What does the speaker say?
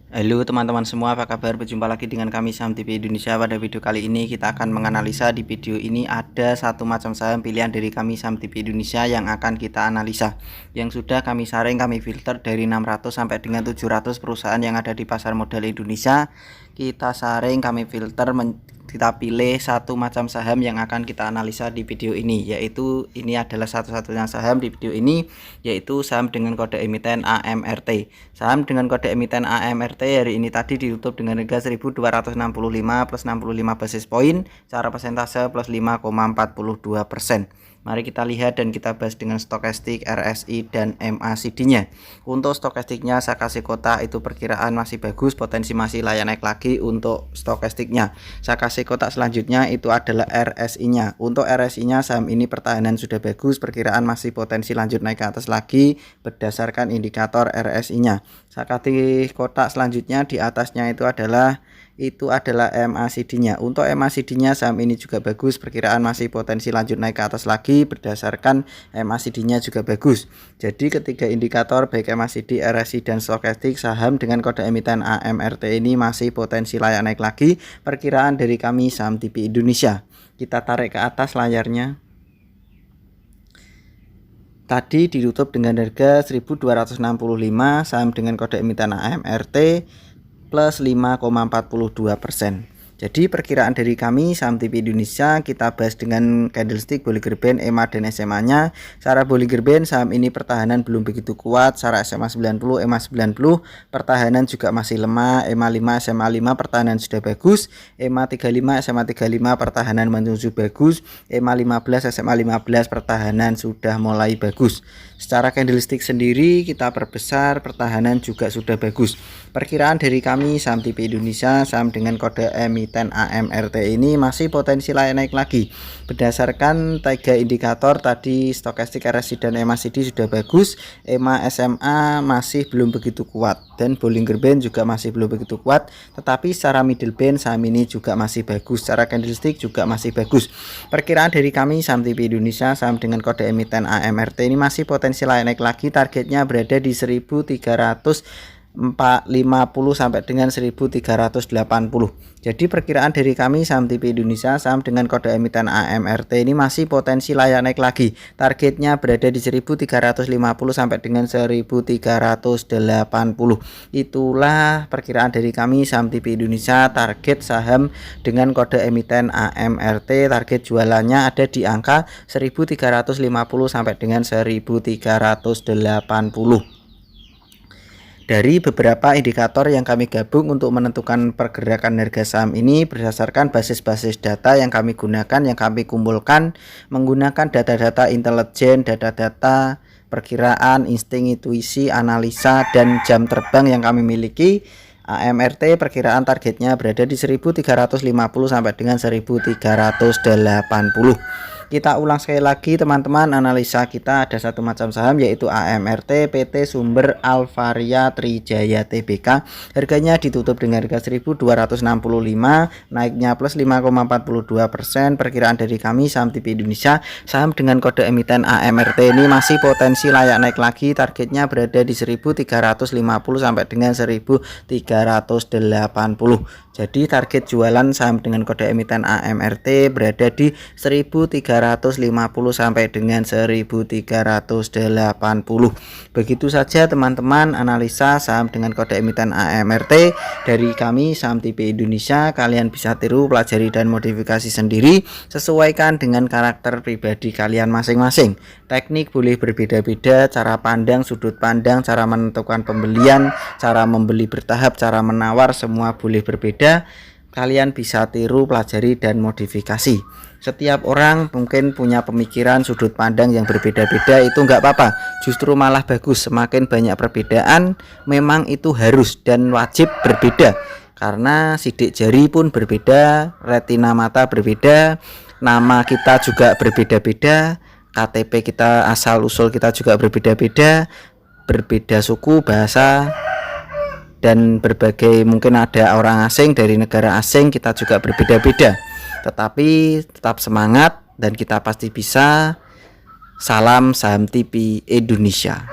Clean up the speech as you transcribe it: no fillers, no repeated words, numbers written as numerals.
Halo teman-teman semua, apa kabar? Berjumpa lagi dengan kami Saham TV Indonesia. Pada video kali ini kita akan menganalisa. Di video ini ada satu macam saham pilihan dari kami Saham TV Indonesia yang akan kita analisa, yang sudah kami saring, kami filter dari 600 sampai dengan 700 perusahaan yang ada di pasar modal Indonesia. Kita saring, kami filter, kita pilih satu macam saham yang akan kita analisa di video ini, yaitu ini adalah satu-satunya saham di video ini, yaitu saham dengan kode emiten AMRT. Saham dengan kode emiten AMRT hari ini tadi ditutup dengan harga 1265 plus 65 basis point, secara persentase plus 5,42%. Mari kita lihat dan kita bahas dengan stokastik, RSI, dan MACD-nya. Untuk stokastiknya saya kasih kotak, itu perkiraan masih bagus, potensi masih layak naik lagi. Untuk stokastiknya saya kasih kotak selanjutnya, itu adalah RSI-nya. Untuk RSI-nya saham ini pertahanan sudah bagus, perkiraan masih potensi lanjut naik ke atas lagi berdasarkan indikator RSI-nya. Saya kasih kotak selanjutnya, di atasnya itu adalah MACD-nya. Untuk MACD-nya saham ini juga bagus, perkiraan masih potensi lanjut naik ke atas lagi berdasarkan MACD-nya juga bagus. Jadi ketiga indikator baik MACD, RSI, dan stokastik saham dengan kode emiten AMRT ini masih potensi layak naik lagi, perkiraan dari kami Saham TV Indonesia. Kita tarik ke atas layarnya. Tadi ditutup dengan harga 1265, saham dengan kode emiten AMRT plus 5,42%. Jadi perkiraan dari kami Saham TV Indonesia, kita bahas dengan candlestick, Bollinger Band, EMA, dan SMA-nya. Secara Bollinger Band saham ini pertahanan belum begitu kuat, secara SMA 90, EMA 90 pertahanan juga masih lemah, EMA 5, SMA 5 pertahanan sudah bagus, EMA 35, SMA 35 pertahanan menuju bagus, EMA 15, SMA 15 pertahanan sudah mulai bagus. Secara candlestick sendiri kita perbesar, pertahanan juga sudah bagus. Perkiraan dari kami Saham TV Indonesia, saham dengan kode emiten AMRT ini masih potensi layak naik lagi. Berdasarkan tiga indikator tadi, stokastik, RSI, dan MACD sudah bagus, EMA, SMA masih belum begitu kuat, dan Bollinger Band juga masih belum begitu kuat. Tetapi secara middle band saham ini juga masih bagus, secara candlestick juga masih bagus. Perkiraan dari kami Saham TV Indonesia, saham dengan kode emiten AMRT ini masih potensi layak naik lagi, targetnya berada di 1350 sampai dengan 1380. Jadi perkiraan dari kami Saham TV Indonesia, saham dengan kode emiten AMRT ini masih potensi layak naik lagi, targetnya berada di 1350 sampai dengan 1380. Itulah perkiraan dari kami Saham TV Indonesia. Target saham dengan kode emiten AMRT, target jualannya ada di angka 1350 sampai dengan 1380. Dari beberapa indikator yang kami gabung untuk menentukan pergerakan harga saham ini berdasarkan basis-basis data yang kami gunakan, yang kami kumpulkan menggunakan data-data intelijen, data-data perkiraan, insting, intuisi, analisa, dan jam terbang yang kami miliki. AMRT perkiraan targetnya berada di 1350 sampai dengan 1380. Kita ulang sekali lagi teman-teman, analisa kita ada satu macam saham yaitu AMRT, PT Sumber Alvaria Trijaya Tbk. Harganya ditutup dengan harga 1265, naiknya plus 5,42%. Perkiraan dari kami Saham TV Indonesia, saham dengan kode emiten AMRT ini masih potensi layak naik lagi, targetnya berada di 1350 sampai dengan 1380. Jadi target jualan saham dengan kode emiten AMRT berada di 1350 sampai dengan 1380. Begitu saja teman-teman analisa saham dengan kode emiten AMRT dari kami Saham TV Indonesia. Kalian bisa tiru, pelajari, dan modifikasi sendiri, sesuaikan dengan karakter pribadi kalian masing-masing. Teknik boleh berbeda-beda, cara pandang, sudut pandang, cara menentukan pembelian, cara membeli bertahap, cara menawar, semua boleh berbeda. Kalian bisa tiru, pelajari, dan modifikasi. Setiap orang mungkin punya pemikiran, sudut pandang yang berbeda-beda, itu nggak apa-apa, justru malah bagus. Semakin banyak perbedaan memang itu harus dan wajib berbeda, karena sidik jari pun berbeda, retina mata berbeda, nama kita juga berbeda-beda, KTP kita, asal usul kita juga berbeda-beda, berbeda suku, bahasa, dan berbagai, mungkin ada orang asing dari negara asing, kita juga berbeda-beda. Tetapi tetap semangat dan kita pasti bisa. Salam Saham TV Indonesia.